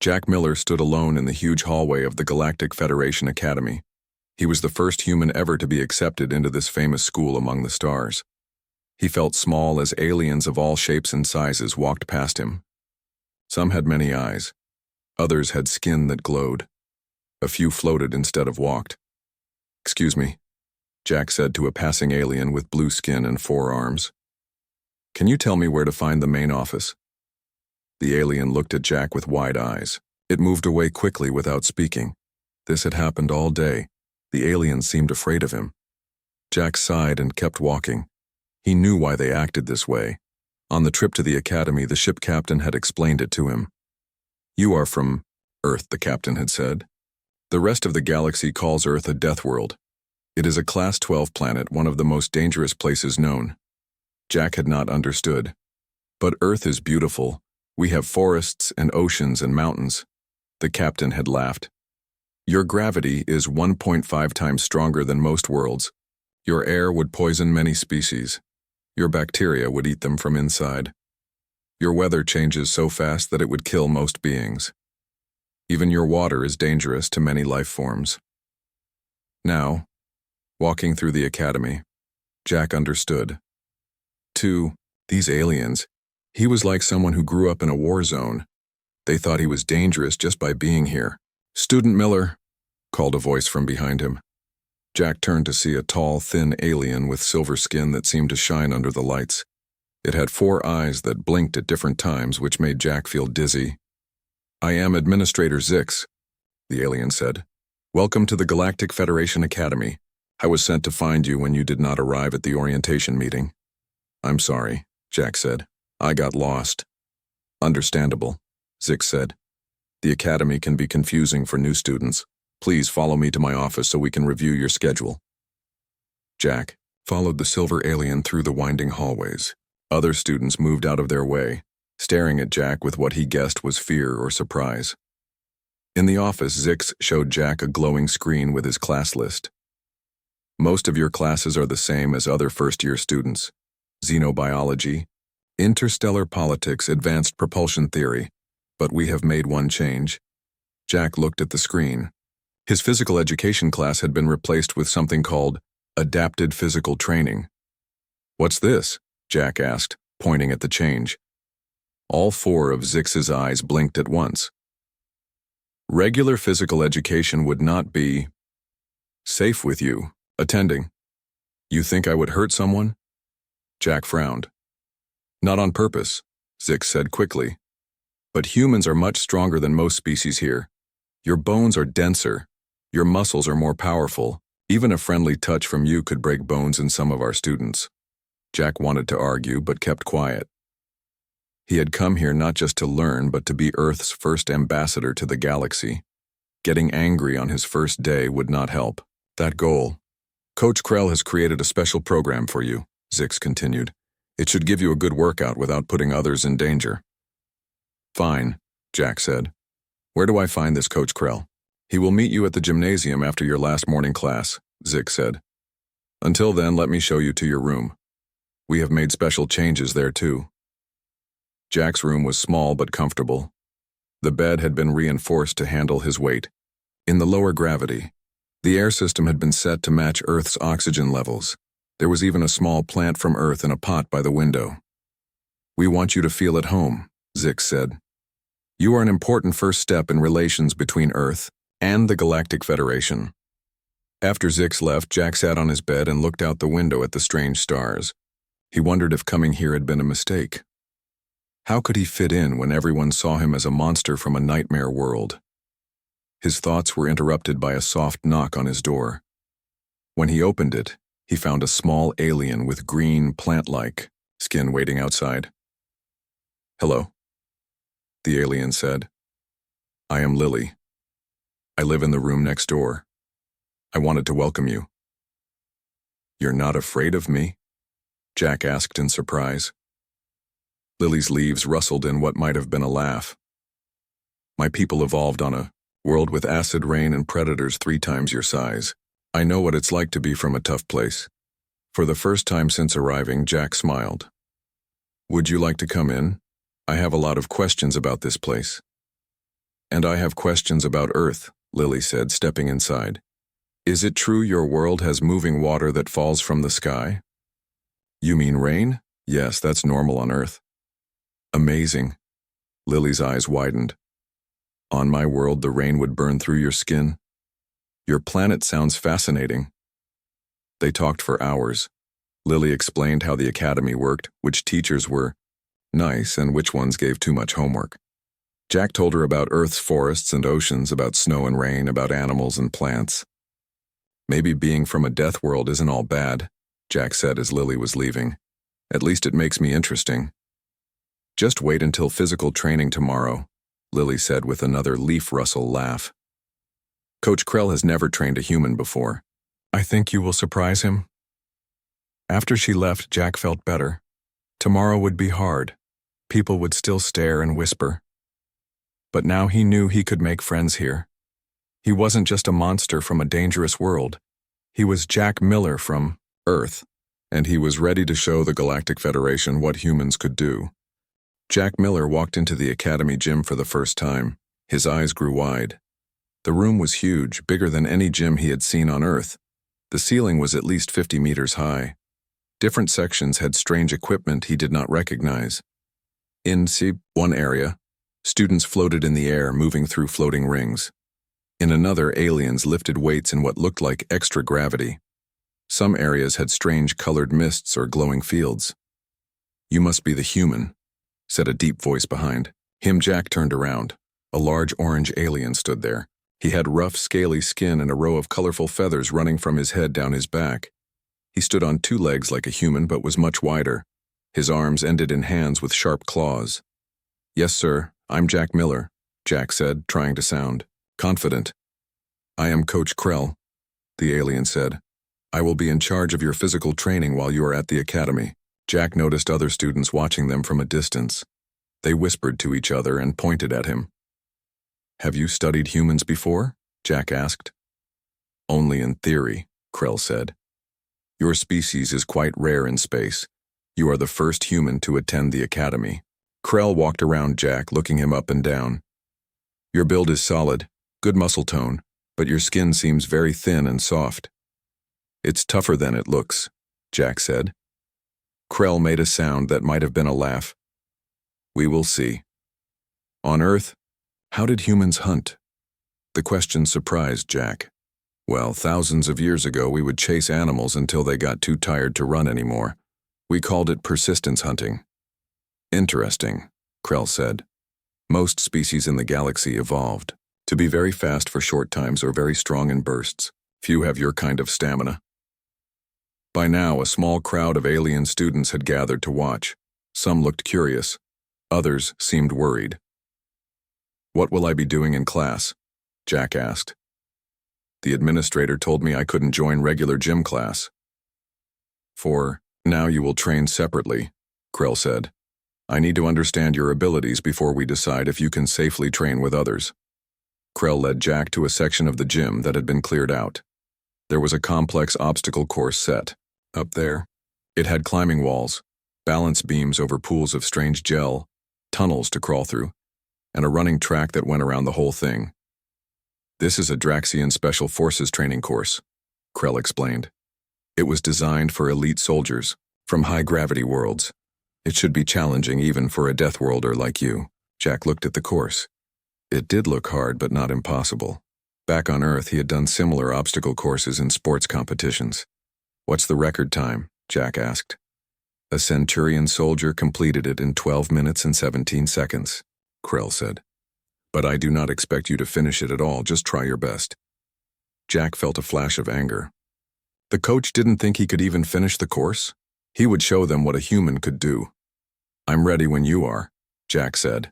Jack Miller stood alone in the huge hallway of the Galactic Federation Academy. He was the first human ever to be accepted into this famous school among the stars. He felt small as aliens of all shapes and sizes walked past him. Some had many eyes. Others had skin that glowed. A few floated instead of walked. "Excuse me," Jack said to a passing alien with blue skin and 4 arms. "Can you tell me where to find the main office?" The alien looked at Jack with wide eyes. It moved away quickly without speaking. This had happened all day. The alien seemed afraid of him. Jack sighed and kept walking. He knew why they acted this way. On the trip to the academy, the ship captain had explained it to him. "You are from Earth," the captain had said. "The rest of the galaxy calls Earth a Deathworld. It is a Class 12 planet, one of the most dangerous places known." Jack had not understood. "But Earth is beautiful. We have forests and oceans and mountains." The captain had laughed. "Your gravity is 1.5 times stronger than most worlds. Your air would poison many species. Your bacteria would eat them from inside. Your weather changes so fast that it would kill most beings. Even your water is dangerous to many life forms." Now, walking through the academy, Jack understood. To these aliens, he was like someone who grew up in a war zone. They thought he was dangerous just by being here. "Student Miller," called a voice from behind him. Jack turned to see a tall, thin alien with silver skin that seemed to shine under the lights. It had 4 eyes that blinked at different times, which made Jack feel dizzy. "I am Administrator Zix," the alien said. "Welcome to the Galactic Federation Academy. I was sent to find you when you did not arrive at the orientation meeting." "I'm sorry," Jack said. "I got lost." "Understandable," Zix said. "The academy can be confusing for new students. Please follow me to my office so we can review your schedule." Jack followed the silver alien through the winding hallways. Other students moved out of their way, staring at Jack with what he guessed was fear or surprise. In the office, Zix showed Jack a glowing screen with his class list. "Most of your classes are the same as other first-year students. Xenobiology, interstellar politics, advanced propulsion theory, but we have made one change." Jack looked at the screen. His physical education class had been replaced with something called adapted physical training. "What's this?" Jack asked, pointing at the change. All 4 of Zix's eyes blinked at once. "Regular physical education would not be safe with you attending. You think I would hurt someone?" Jack frowned. "Not on purpose," Zix said quickly. "But humans are much stronger than most species here. Your bones are denser. Your muscles are more powerful. Even a friendly touch from you could break bones in some of our students." Jack wanted to argue, but kept quiet. He had come here not just to learn, but to be Earth's first ambassador to the galaxy. Getting angry on his first day would not help. That goal. "Coach Krell has created a special program for you," Zix continued. "It should give you a good workout without putting others in danger." "Fine," Jack said. "Where do I find this Coach Krell?" "He will meet you at the gymnasium after your last morning class," Zix said. "Until then, let me show you to your room. We have made special changes there too." Jack's room was small but comfortable. The bed had been reinforced to handle his weight. In the lower gravity, the air system had been set to match Earth's oxygen levels. There was even a small plant from Earth in a pot by the window. "We want you to feel at home," Zix said. "You are an important first step in relations between Earth and the Galactic Federation." After Zix left, Jack sat on his bed and looked out the window at the strange stars. He wondered if coming here had been a mistake. How could he fit in when everyone saw him as a monster from a nightmare world? His thoughts were interrupted by a soft knock on his door. When he opened it, he found a small alien with green, plant-like skin waiting outside. "Hello," the alien said. "I am Lily. I live in the room next door. I wanted to welcome you." "You're not afraid of me?" Jack asked in surprise. Lily's leaves rustled in what might have been a laugh. "My people evolved on a world with acid rain and predators 3 times your size. I know what it's like to be from a tough place." For the first time since arriving, Jack smiled. "Would you like to come in? I have a lot of questions about this place." And I have questions about Earth, Lily said, stepping inside. Is it true your world has moving water that falls from the sky? You mean rain? Yes, that's normal on Earth. Amazing. Lily's eyes widened. On my world, the rain would burn through your skin. Your planet sounds fascinating. They talked for hours. Lily explained how the academy worked, which teachers were nice and which ones gave too much homework. Jack told her about Earth's forests and oceans, about snow and rain, about animals and plants. Maybe being from a death world isn't all bad, Jack said as Lily was leaving. At least it makes me interesting. Just wait until physical training tomorrow, Lily said with another leaf rustle laugh. Coach Krell has never trained a human before. I think you will surprise him. After she left, Jack felt better. Tomorrow would be hard. People would still stare and whisper. But now he knew he could make friends here. He wasn't just a monster from a dangerous world. He was Jack Miller from Earth, and he was ready to show the Galactic Federation what humans could do. Jack Miller walked into the academy gym for the first time. His eyes grew wide. The room was huge, bigger than any gym he had seen on Earth. The ceiling was at least 50 meters high. Different sections had strange equipment he did not recognize. In one area, students floated in the air, moving through floating rings. In another, aliens lifted weights in what looked like extra gravity. Some areas had strange colored mists or glowing fields. You must be the human, said a deep voice behind him. Jack turned around. A large orange alien stood there. He had rough, scaly skin and a row of colorful feathers running from his head down his back. He stood on two legs like a human but was much wider. His arms ended in hands with sharp claws. Yes, sir, I'm Jack Miller, Jack said, trying to sound confident. I am Coach Krell, the alien said. I will be in charge of your physical training while you are at the academy. Jack noticed other students watching them from a distance. They whispered to each other and pointed at him. Have you studied humans before? Jack asked. Only in theory, Krell said. Your species is quite rare in space. You are the first human to attend the academy. Krell walked around Jack, looking him up and down. Your build is solid, good muscle tone, but your skin seems very thin and soft. It's tougher than it looks, Jack said. Krell made a sound that might have been a laugh. We will see. On Earth, how did humans hunt? The question surprised Jack. Well, thousands of years ago we would chase animals until they got too tired to run anymore. We called it persistence hunting. Interesting, Krell said. Most species in the galaxy evolved to be very fast for short times or very strong in bursts. Few have your kind of stamina. By now, a small crowd of alien students had gathered to watch. Some looked curious. Others seemed worried. What will I be doing in class? Jack asked. The administrator told me I couldn't join regular gym class. For now you will train separately, Krell said. I need to understand your abilities before we decide if you can safely train with others. Krell led Jack to a section of the gym that had been cleared out. There was a complex obstacle course set. Up there, it had climbing walls, balance beams over pools of strange gel, tunnels to crawl through, and a running track that went around the whole thing. This is a Draxian Special Forces training course, Krell explained. It was designed for elite soldiers from high-gravity worlds. It should be challenging even for a Deathworlder like you. Jack looked at the course. It did look hard, but not impossible. Back on Earth, he had done similar obstacle courses in sports competitions. What's the record time? Jack asked. A Centurion soldier completed it in 12 minutes and 17 seconds, Krell said. But I do not expect you to finish it at all, just try your best. Jack felt a flash of anger. The coach didn't think he could even finish the course? He would show them what a human could do. I'm ready when you are, Jack said.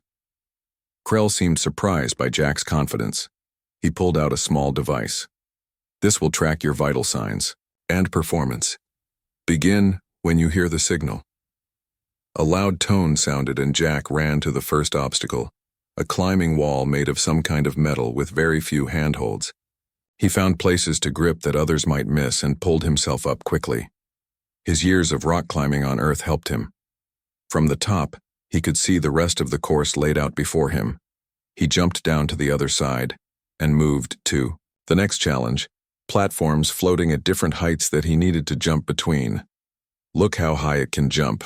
Krell seemed surprised by Jack's confidence. He pulled out a small device. This will track your vital signs and performance. Begin when you hear the signal. A loud tone sounded and Jack ran to the first obstacle, a climbing wall made of some kind of metal with very few handholds. He found places to grip that others might miss and pulled himself up quickly. His years of rock climbing on Earth helped him. From the top, he could see the rest of the course laid out before him. He jumped down to the other side and moved to the next challenge, platforms floating at different heights that he needed to jump between. "Look how high it can jump,"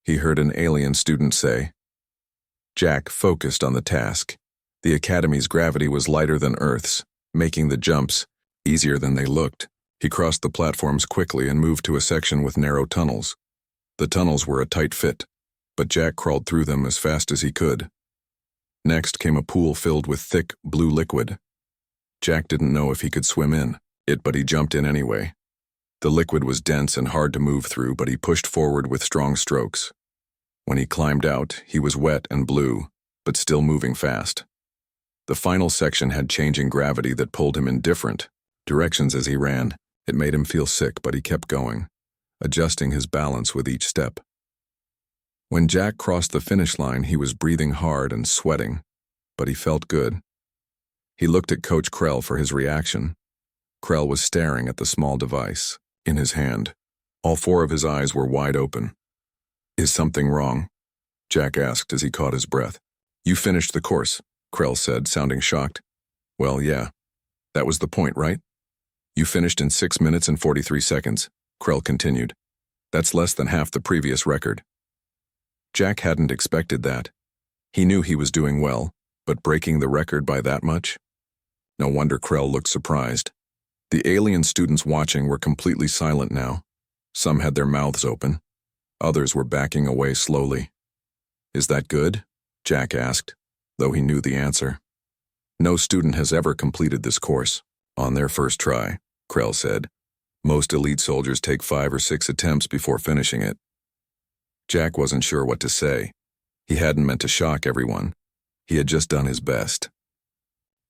he heard an alien student say. Jack focused on the task. The Academy's gravity was lighter than Earth's, making the jumps easier than they looked. He crossed the platforms quickly and moved to a section with narrow tunnels. The tunnels were a tight fit, but Jack crawled through them as fast as he could. Next came a pool filled with thick, blue liquid. Jack didn't know if he could swim in it, but he jumped in anyway. The liquid was dense and hard to move through, but he pushed forward with strong strokes. When he climbed out, he was wet and blue, but still moving fast. The final section had changing gravity that pulled him in different directions as he ran. It made him feel sick, but he kept going, adjusting his balance with each step. When Jack crossed the finish line, he was breathing hard and sweating, but he felt good. He looked at Coach Krell for his reaction. Krell was staring at the small device in his hand. All four of his eyes were wide open. "Is something wrong?" Jack asked as he caught his breath. "You finished the course," Krell said, sounding shocked. "Well, yeah. That was the point, right? You finished in 6 minutes and 43 seconds, Krell continued. "That's less than half the previous record." Jack hadn't expected that. He knew he was doing well, but breaking the record by that much? No wonder Krell looked surprised. The alien students watching were completely silent now. Some had their mouths open. Others were backing away slowly. "Is that good?" Jack asked, though he knew the answer. "No student has ever completed this course on their first try," Krell said. "Most elite soldiers take 5 or 6 attempts before finishing it." Jack wasn't sure what to say. He hadn't meant to shock everyone. He had just done his best.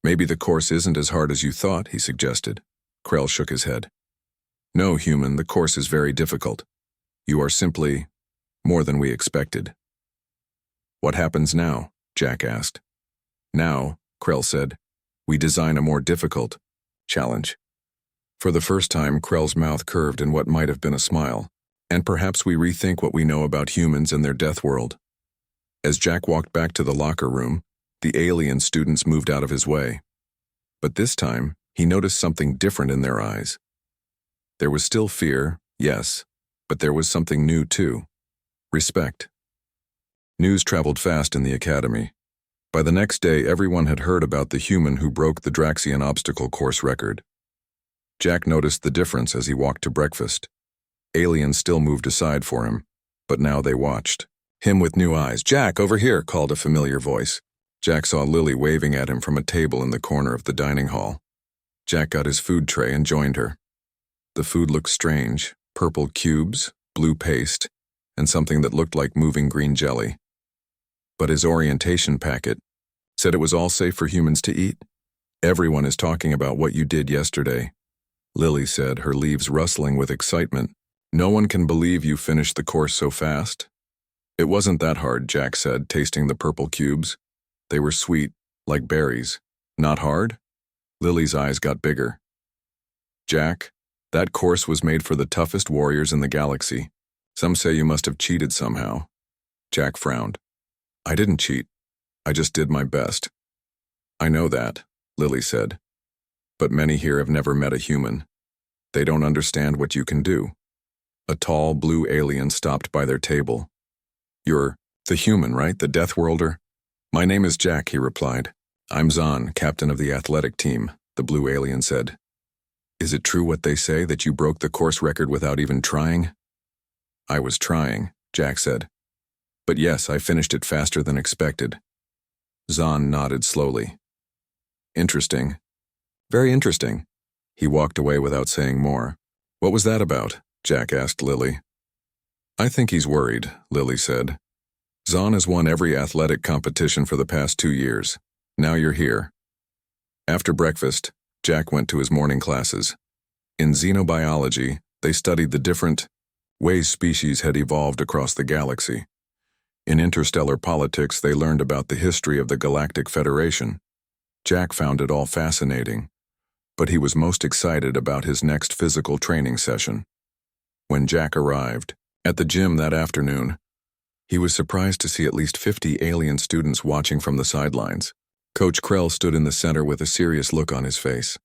"Maybe the course isn't as hard as you thought," he suggested. Krell shook his head. "No, human, the course is very difficult. You are simply more than we expected." "What happens now?" Jack asked. "Now," Krell said, "we design a more difficult challenge." For the first time, Krell's mouth curved in what might have been a smile. "And perhaps we rethink what we know about humans and their death world." As Jack walked back to the locker room, the alien students moved out of his way. But this time, he noticed something different in their eyes. There was still fear, yes, but there was something new too. Respect. News traveled fast in the Academy. By the next day, everyone had heard about the human who broke the Draxian obstacle course record. Jack noticed the difference as he walked to breakfast. Aliens still moved aside for him, but now they watched him with new eyes. "Jack, over here," called a familiar voice. Jack saw Lily waving at him from a table in the corner of the dining hall. Jack got his food tray and joined her. The food looked strange: purple cubes, blue paste, and something that looked like moving green jelly. But his orientation packet said it was all safe for humans to eat. "Everyone is talking about what you did yesterday," Lily said, her leaves rustling with excitement. "No one can believe you finished the course so fast." "It wasn't that hard," Jack said, tasting the purple cubes. They were sweet, like berries. "Not hard?" Lily's eyes got bigger. "Jack, that course was made for the toughest warriors in the galaxy. Some say you must have cheated somehow." Jack frowned. "I didn't cheat. I just did my best." "I know that," Lily said. "But many here have never met a human. They don't understand what you can do." A tall, blue alien stopped by their table. "You're the human, right? The Deathworlder?" "My name is Jack," he replied. "I'm Zahn, captain of the athletic team," the blue alien said. "Is it true what they say, that you broke the course record without even trying?" "I was trying," Jack said. "But yes, I finished it faster than expected." Zahn nodded slowly. "Interesting. Very interesting." He walked away without saying more. "What was that about?" Jack asked Lily. "I think he's worried," Lily said. "Zahn has won every athletic competition for the past 2 years. Now you're here." After breakfast, Jack went to his morning classes. In xenobiology, they studied the different ways species had evolved across the galaxy. In interstellar politics, they learned about the history of the Galactic Federation. Jack found it all fascinating, but he was most excited about his next physical training session. When Jack arrived at the gym that afternoon, he was surprised to see at least 50 alien students watching from the sidelines. Coach Krell stood in the center with a serious look on his face.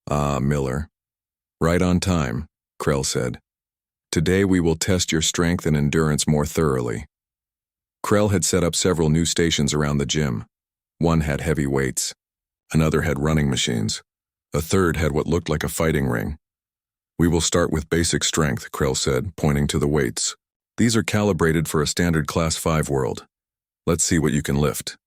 "Ah, Miller. Right on time," Krell said. "Today we will test your strength and endurance more thoroughly." Krell had set up several new stations around the gym. One had heavy weights. Another had running machines. A third had what looked like a fighting ring. "We will start with basic strength," Krell said, pointing to the weights. "These are calibrated for a standard Class 5 world. Let's see what you can lift."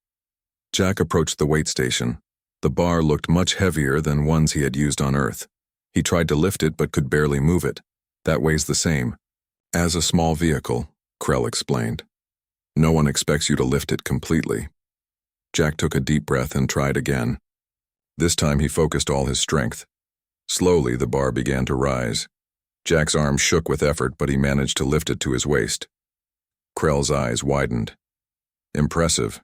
Jack approached the weight station. The bar looked much heavier than ones he had used on Earth. He tried to lift it but could barely move it. "That weighs the same as a small vehicle," Krell explained. "No one expects you to lift it completely." Jack took a deep breath and tried again. This time he focused all his strength. Slowly the bar began to rise. Jack's arm shook with effort, but he managed to lift it to his waist. Krell's eyes widened. Impressive.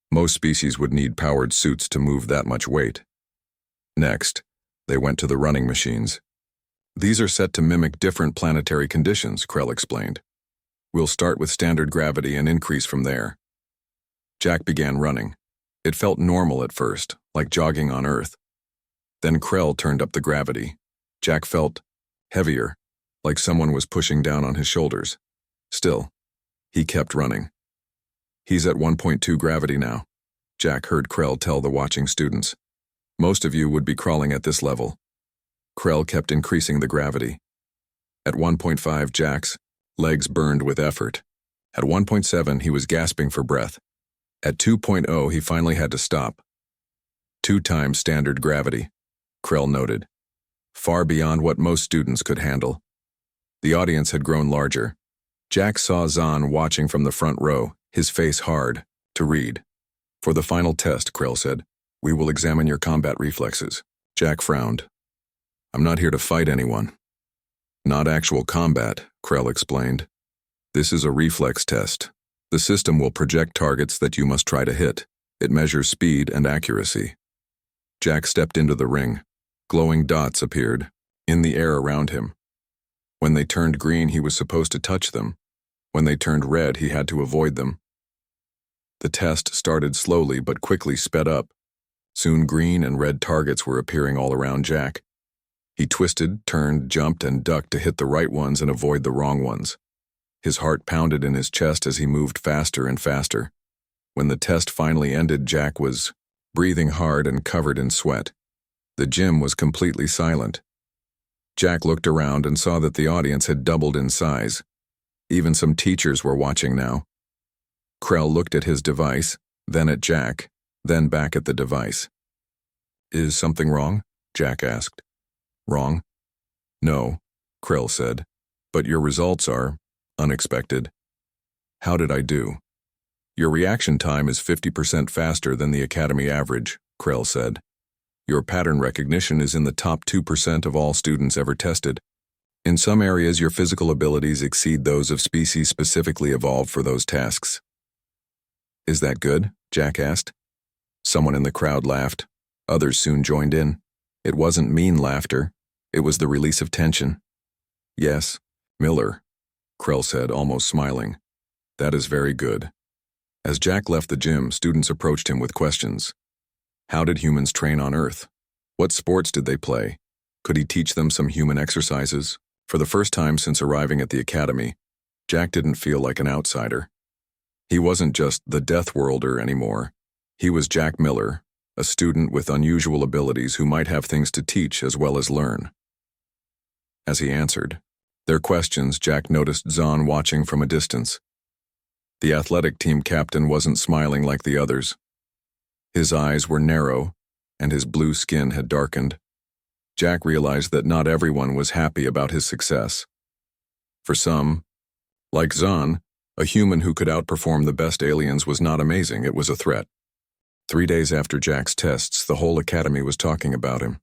Most species would need powered suits to move that much weight. Next, they went to the running machines. "These are set to mimic different planetary conditions," Krell explained. "We'll start with standard gravity and increase from there." Jack began running. It felt normal at first, like jogging on Earth. Then Krell turned up the gravity. Jack felt heavier, like someone was pushing down on his shoulders. Still, he kept running. "He's at 1.2 gravity now," Jack heard Krell tell the watching students. "Most of you would be crawling at this level." Krell kept increasing the gravity. At 1.5, Jack's legs burned with effort. At 1.7, he was gasping for breath. At 2.0, he finally had to stop. 2 times standard gravity, Krell noted. Far beyond what most students could handle. The audience had grown larger. Jack saw Zahn watching from the front row, his face hard, to read. "For the final test," Krell said, "we will examine your combat reflexes." Jack frowned. "I'm not here to fight anyone." "Not actual combat," Krell explained. "This is a reflex test. The system will project targets that you must try to hit. It measures speed and accuracy." Jack stepped into the ring. Glowing dots appeared, in the air around him. When they turned green, he was supposed to touch them. When they turned red, he had to avoid them. The test started slowly but quickly sped up. Soon green and red targets were appearing all around Jack. He twisted, turned, jumped, and ducked to hit the right ones and avoid the wrong ones. His heart pounded in his chest as he moved faster and faster. When the test finally ended, Jack was breathing hard and covered in sweat. The gym was completely silent. Jack looked around and saw that the audience had doubled in size. Even some teachers were watching now. Krell looked at his device, then at Jack, then back at the device. "Is something wrong?" Jack asked. "Wrong?" "No," Krell said, "but your results are unexpected." "How did I do?" "Your reaction time is 50% faster than the Academy average," Krell said. "Your pattern recognition is in the top 2% of all students ever tested. In some areas, your physical abilities exceed those of species specifically evolved for those tasks." "Is that good?" Jack asked. Someone in the crowd laughed. Others soon joined in. It wasn't mean laughter. It was the release of tension. "Yes, Miller," Krell said, almost smiling. "That is very good." As Jack left the gym, students approached him with questions. How did humans train on Earth? What sports did they play? Could he teach them some human exercises? For the first time since arriving at the academy, Jack didn't feel like an outsider. He wasn't just the Deathworlder anymore. He was Jack Miller, a student with unusual abilities who might have things to teach as well as learn. As he answered their questions, Jack noticed Zahn watching from a distance. The athletic team captain wasn't smiling like the others. His eyes were narrow, and his blue skin had darkened. Jack realized that not everyone was happy about his success. For some, like Zahn, a human who could outperform the best aliens was not amazing, it was a threat. 3 days after Jack's tests, the whole academy was talking about him.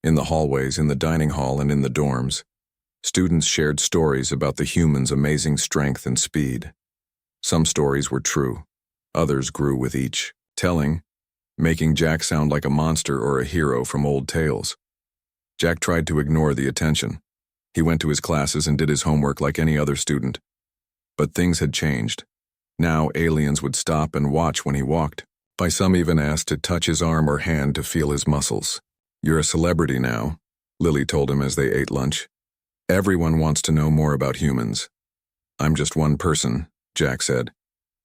In the hallways, in the dining hall, and in the dorms, students shared stories about the human's amazing strength and speed. Some stories were true. Others grew with each telling, making Jack sound like a monster or a hero from old tales. Jack tried to ignore the attention. He went to his classes and did his homework like any other student. But things had changed. Now aliens would stop and watch when he walked. By some even asked to touch his arm or hand to feel his muscles. "You're a celebrity now," Lily told him as they ate lunch. "Everyone wants to know more about humans." "I'm just one person," Jack said.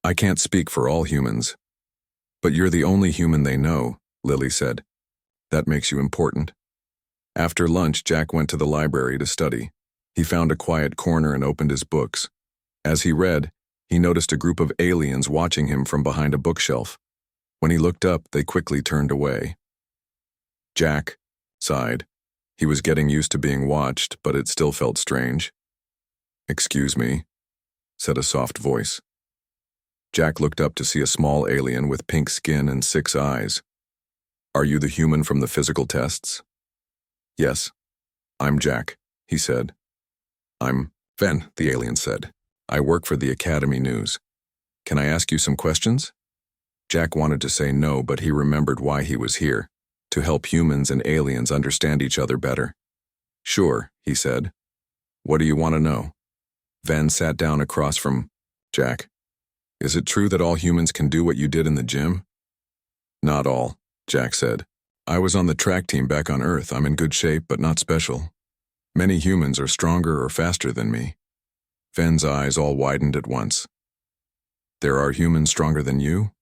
"I can't speak for all humans." "But you're the only human they know," Lily said. "That makes you important." After lunch, Jack went to the library to study. He found a quiet corner and opened his books. As he read, he noticed a group of aliens watching him from behind a bookshelf. When he looked up, they quickly turned away. Jack sighed. He was getting used to being watched, but it still felt strange. "Excuse me," said a soft voice. Jack looked up to see a small alien with pink skin and 6 eyes. "Are you the human from the physical tests?" "Yes. I'm Jack," he said. "I'm Ven," the alien said. "I work for the Academy News. Can I ask you some questions?" Jack wanted to say no, but he remembered why he was here, to help humans and aliens understand each other better. "Sure," he said. "What do you want to know?" Ven sat down across from Jack. "Is it true that all humans can do what you did in the gym?" "Not all," Jack said. "I was on the track team back on Earth. I'm in good shape, but not special. Many humans are stronger or faster than me." Ven's eyes all widened at once. "There are humans stronger than you?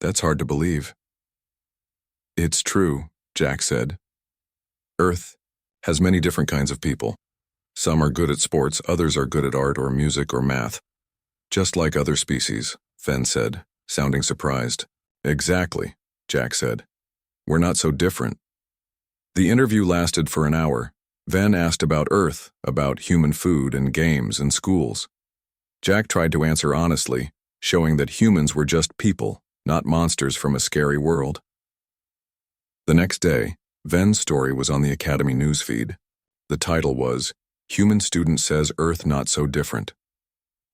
That's hard to believe." "It's true," Jack said. "Earth has many different kinds of people. Some are good at sports, others are good at art or music or math. Just like other species," Ven said, sounding surprised. "Exactly," Jack said. "We're not so different." The interview lasted for an hour. Ven asked about Earth, about human food and games and schools. Jack tried to answer honestly, showing that humans were just people, not monsters from a scary world. The next day, Ven's story was on the Academy newsfeed. The title was, "Human Student Says Earth Not So Different."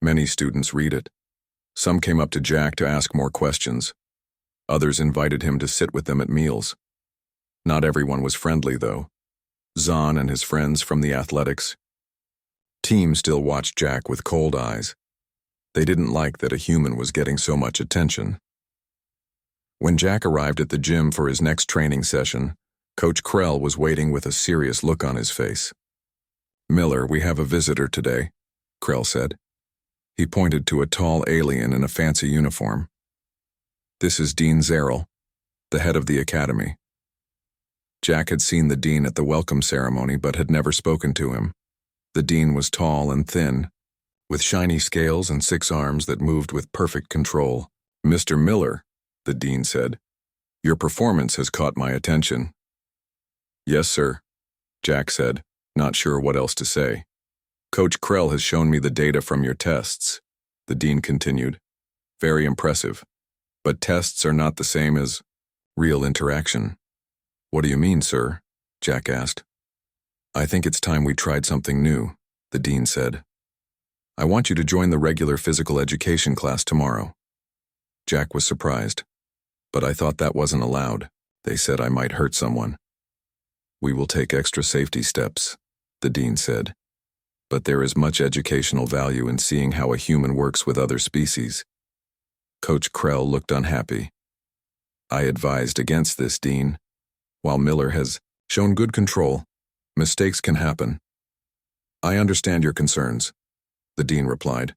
Many students read it. Some came up to Jack to ask more questions. Others invited him to sit with them at meals. Not everyone was friendly, though. Zahn and his friends from the athletics team still watched Jack with cold eyes. They didn't like that a human was getting so much attention. When Jack arrived at the gym for his next training session, Coach Krell was waiting with a serious look on his face. "Miller, we have a visitor today," Krell said. He pointed to a tall alien in a fancy uniform. "This is Dean Zerrell, the head of the academy." Jack had seen the dean at the welcome ceremony but had never spoken to him. The dean was tall and thin, with shiny scales and 6 arms that moved with perfect control. "Mr. Miller," the dean said, "your performance has caught my attention." "Yes, sir," Jack said, not sure what else to say. "Coach Krell has shown me the data from your tests," the dean continued. "Very impressive. But tests are not the same as real interaction." "What do you mean, sir?" Jack asked. "I think it's time we tried something new," the dean said. "I want you to join the regular physical education class tomorrow." Jack was surprised. "But I thought that wasn't allowed. They said I might hurt someone." "We will take extra safety steps," the dean said. "But there is much educational value in seeing how a human works with other species." Coach Krell looked unhappy. "I advised against this, Dean. While Miller has shown good control, mistakes can happen." "I understand your concerns," the dean replied.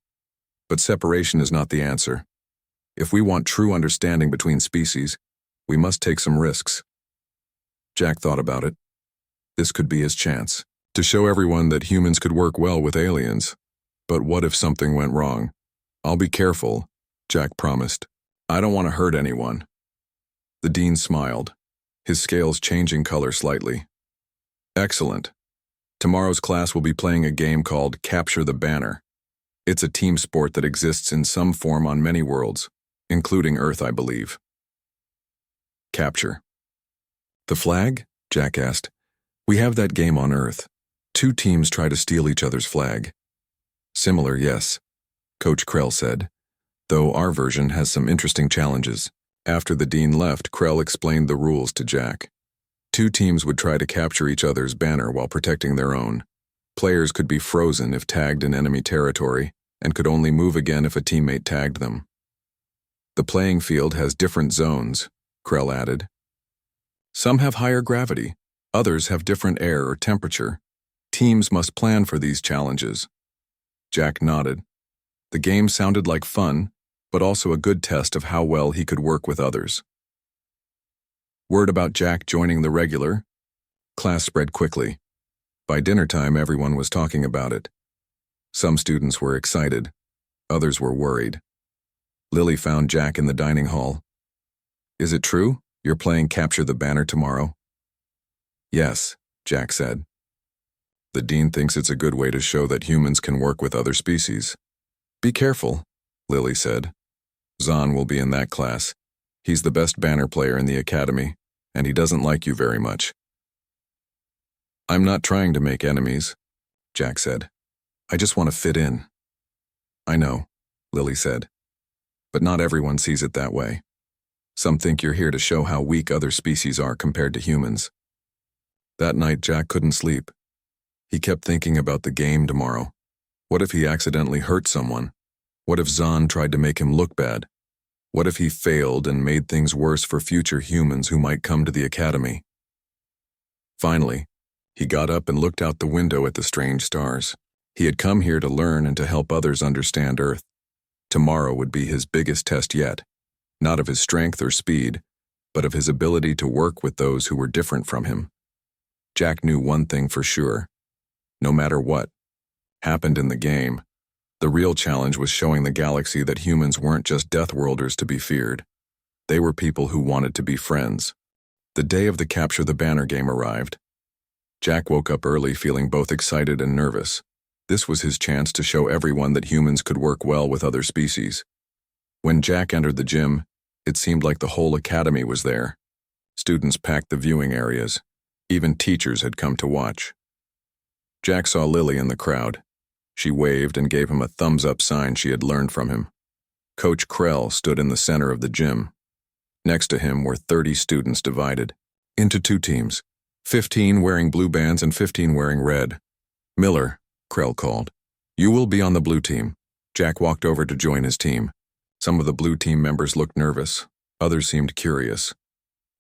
"But separation is not the answer. If we want true understanding between species, we must take some risks." Jack thought about it. This could be his chance to show everyone that humans could work well with aliens. But what if something went wrong? "I'll be careful," Jack promised. "I don't want to hurt anyone." The dean smiled, his scales changing color slightly. "Excellent. Tomorrow's class will be playing a game called Capture the Banner. It's a team sport that exists in some form on many worlds, including Earth, I believe." Capture. "The flag?" Jack asked. "We have that game on Earth. 2 teams try to steal each other's flag." "Similar, yes," Coach Krell said, "though our version has some interesting challenges." After the dean left, Krell explained the rules to Jack. 2 teams would try to capture each other's banner while protecting their own. Players could be frozen if tagged in enemy territory, and could only move again if a teammate tagged them. The playing field has different zones, Krell added. Some have higher gravity, others have different air or temperature. Teams must plan for these challenges. Jack nodded. The game sounded like fun, but also a good test of how well he could work with others. Word about Jack joining the regular class spread quickly. By dinner time, everyone was talking about it. Some students were excited, others were worried. Lily found Jack in the dining hall. Is it true? You're playing Capture the Banner tomorrow? Yes, Jack said. The dean thinks it's a good way to show that humans can work with other species. Be careful, Lily said. Zahn will be in that class. He's the best banner player in the academy, and he doesn't like you very much. I'm not trying to make enemies, Jack said. I just want to fit in. I know, Lily said. But not everyone sees it that way. Some think you're here to show how weak other species are compared to humans. That night, Jack couldn't sleep. He kept thinking about the game tomorrow. What if he accidentally hurt someone? What if Zahn tried to make him look bad? What if he failed and made things worse for future humans who might come to the academy? Finally, he got up and looked out the window at the strange stars. He had come here to learn and to help others understand Earth. Tomorrow would be his biggest test yet, not of his strength or speed, but of his ability to work with those who were different from him. Jack knew one thing for sure. No matter what happened in the game, the real challenge was showing the galaxy that humans weren't just Deathworlders to be feared. They were people who wanted to be friends. The day of the Capture the Banner game arrived. Jack woke up early feeling both excited and nervous. This was his chance to show everyone that humans could work well with other species. When Jack entered the gym, it seemed like the whole academy was there. Students packed the viewing areas. Even teachers had come to watch. Jack saw Lily in the crowd. She waved and gave him a thumbs-up sign she had learned from him. Coach Krell stood in the center of the gym. Next to him were 30 students divided into two teams, 15 wearing blue bands and 15 wearing red. Miller, Krell called. You will be on the blue team. Jack walked over to join his team. Some of the blue team members looked nervous. Others seemed curious.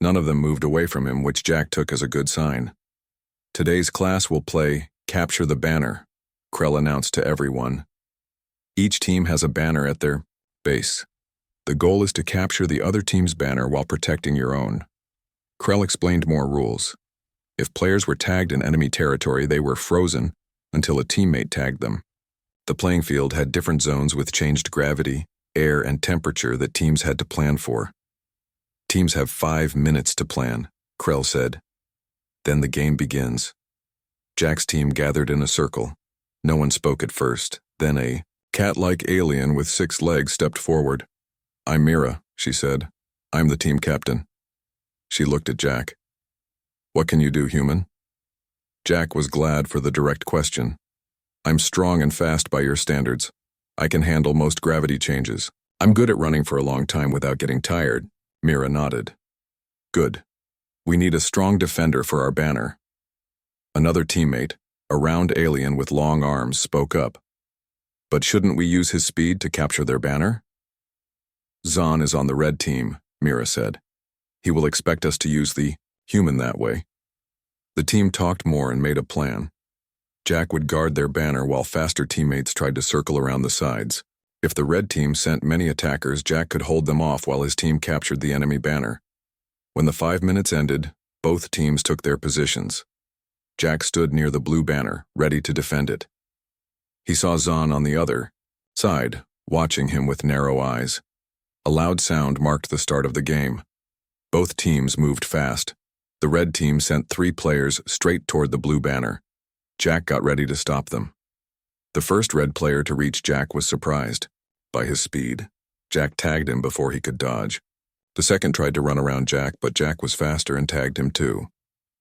None of them moved away from him, which Jack took as a good sign. Today's class will play Capture the Banner, Krell announced to everyone. Each team has a banner at their base. The goal is to capture the other team's banner while protecting your own. Krell explained more rules. If players were tagged in enemy territory, they were frozen until a teammate tagged them. The playing field had different zones with changed gravity, air, and temperature that teams had to plan for. Teams have 5 minutes to plan, Krell said. Then the game begins. Jack's team gathered in a circle. No one spoke at first. Then a cat-like alien with 6 legs stepped forward. I'm Mira, she said. I'm the team captain. She looked at Jack. What can you do, human? Jack was glad for the direct question. I'm strong and fast by your standards. I can handle most gravity changes. I'm good at running for a long time without getting tired. Mira nodded. Good. We need a strong defender for our banner. Another teammate, a round alien with long arms, spoke up. But shouldn't we use his speed to capture their banner? Zahn is on the red team, Mira said. He will expect us to use the human that way. The team talked more and made a plan. Jack would guard their banner while faster teammates tried to circle around the sides. If the red team sent many attackers, Jack could hold them off while his team captured the enemy banner. When the 5 minutes ended, both teams took their positions. Jack stood near the blue banner, ready to defend it. He saw Zahn on the other side, watching him with narrow eyes. A loud sound marked the start of the game. Both teams moved fast. The red team sent 3 players straight toward the blue banner. Jack got ready to stop them. The first red player to reach Jack was surprised by his speed. Jack tagged him before he could dodge. The second tried to run around Jack, but Jack was faster and tagged him too.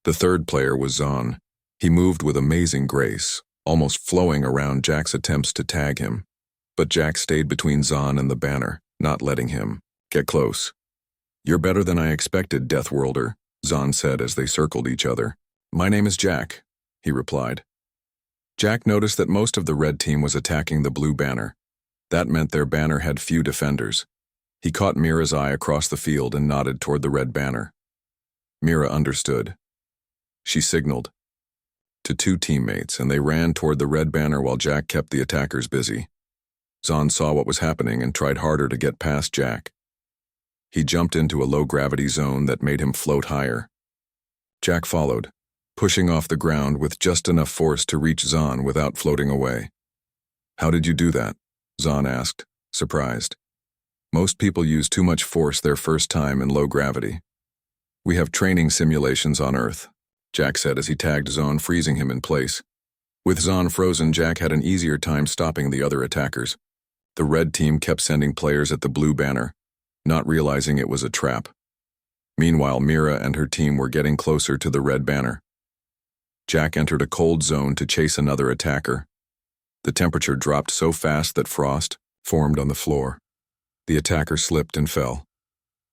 The third player was Zahn. He moved with amazing grace, almost flowing around Jack's attempts to tag him. But Jack stayed between Zahn and the banner, not letting him get close. You're better than I expected, Deathworlder, Zahn said as they circled each other. My name is Jack, he replied. Jack noticed that most of the red team was attacking the blue banner. That meant their banner had few defenders. He caught Mira's eye across the field and nodded toward the red banner. Mira understood. She signaled to two teammates, and they ran toward the red banner while Jack kept the attackers busy. Zahn saw what was happening and tried harder to get past Jack. He jumped into a low-gravity zone that made him float higher. Jack followed, pushing off the ground with just enough force to reach Zahn without floating away. "How did you do that?" Zahn asked, surprised. "Most people use too much force their first time in low gravity. We have training simulations on Earth," Jack said as he tagged Zahn, freezing him in place. With Zahn frozen, Jack had an easier time stopping the other attackers. The red team kept sending players at the blue banner, not realizing it was a trap. Meanwhile, Mira and her team were getting closer to the red banner. Jack entered a cold zone to chase another attacker. The temperature dropped so fast that frost formed on the floor. The attacker slipped and fell.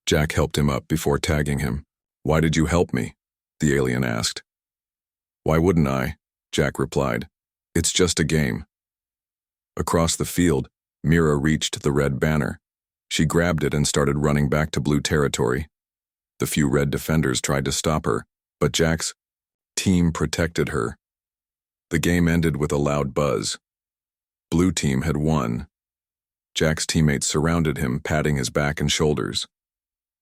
Jack helped him up before tagging him. "Why did you help me?" the alien asked. "Why wouldn't I?" Jack replied. "It's just a game." Across the field, Mira reached the red banner. She grabbed it and started running back to blue territory. The few red defenders tried to stop her, but Jack's team protected her. The game ended with a loud buzz. Blue team had won. Jack's teammates surrounded him, patting his back and shoulders.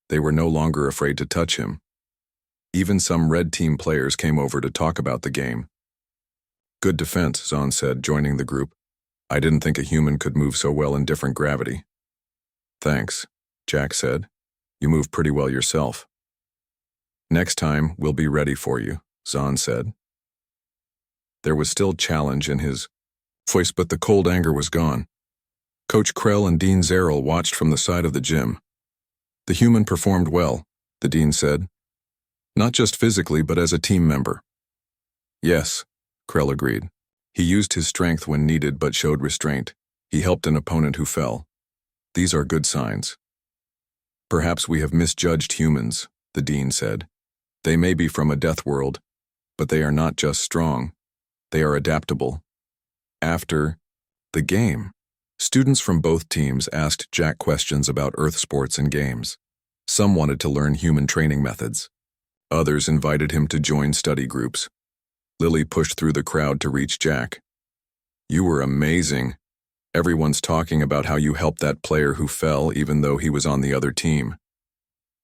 They were no longer afraid to touch him. Even some red team players came over to talk about the game. "Good defense," Zahn said, joining the group. "I didn't think a human could move so well in different gravity." "Thanks," Jack said. "You move pretty well yourself." "Next time, we'll be ready for you," Zahn said. There was still challenge in his voice, but the cold anger was gone. Coach Krell and Dean Zerrell watched from the side of the gym. "The human performed well," the dean said. "Not just physically, but as a team member." "Yes," Krell agreed. "He used his strength when needed but showed restraint. He helped an opponent who fell. These are good signs." "Perhaps we have misjudged humans," the dean said. "They may be from a Deathworld, but they are not just strong. They are adaptable." After the game, students from both teams asked Jack questions about Earth sports and games. Some wanted to learn human training methods. Others invited him to join study groups. Lily pushed through the crowd to reach Jack. "You were amazing. Everyone's talking about how you helped that player who fell even though he was on the other team."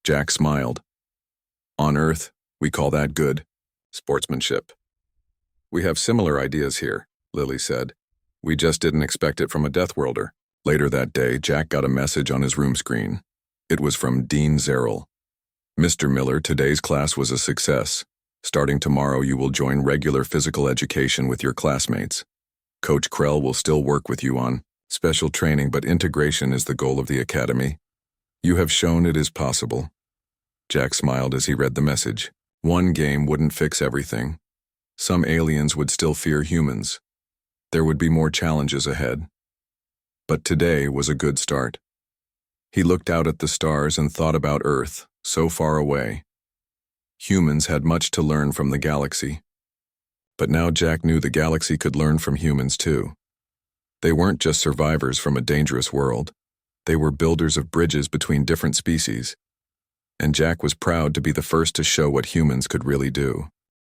Jack smiled. "On Earth, we call that good sportsmanship." "We have similar ideas here," Lily said. "We just didn't expect it from a Deathworlder." Later that day, Jack got a message on his room screen. It was from Dean Zerrell. "Mr. Miller, today's class was a success. Starting tomorrow, you will join regular physical education with your classmates. Coach Krell will still work with you on special training, but integration is the goal of the academy. You have shown it is possible." Jack smiled as he read the message. One game wouldn't fix everything. Some aliens would still fear humans. There would be more challenges ahead. But today was a good start. He looked out at the stars and thought about Earth, so far away. Humans had much to learn from the galaxy. But now Jack knew the galaxy could learn from humans too. They weren't just survivors from a dangerous world. They were builders of bridges between different species. And Jack was proud to be the first to show what humans could really do.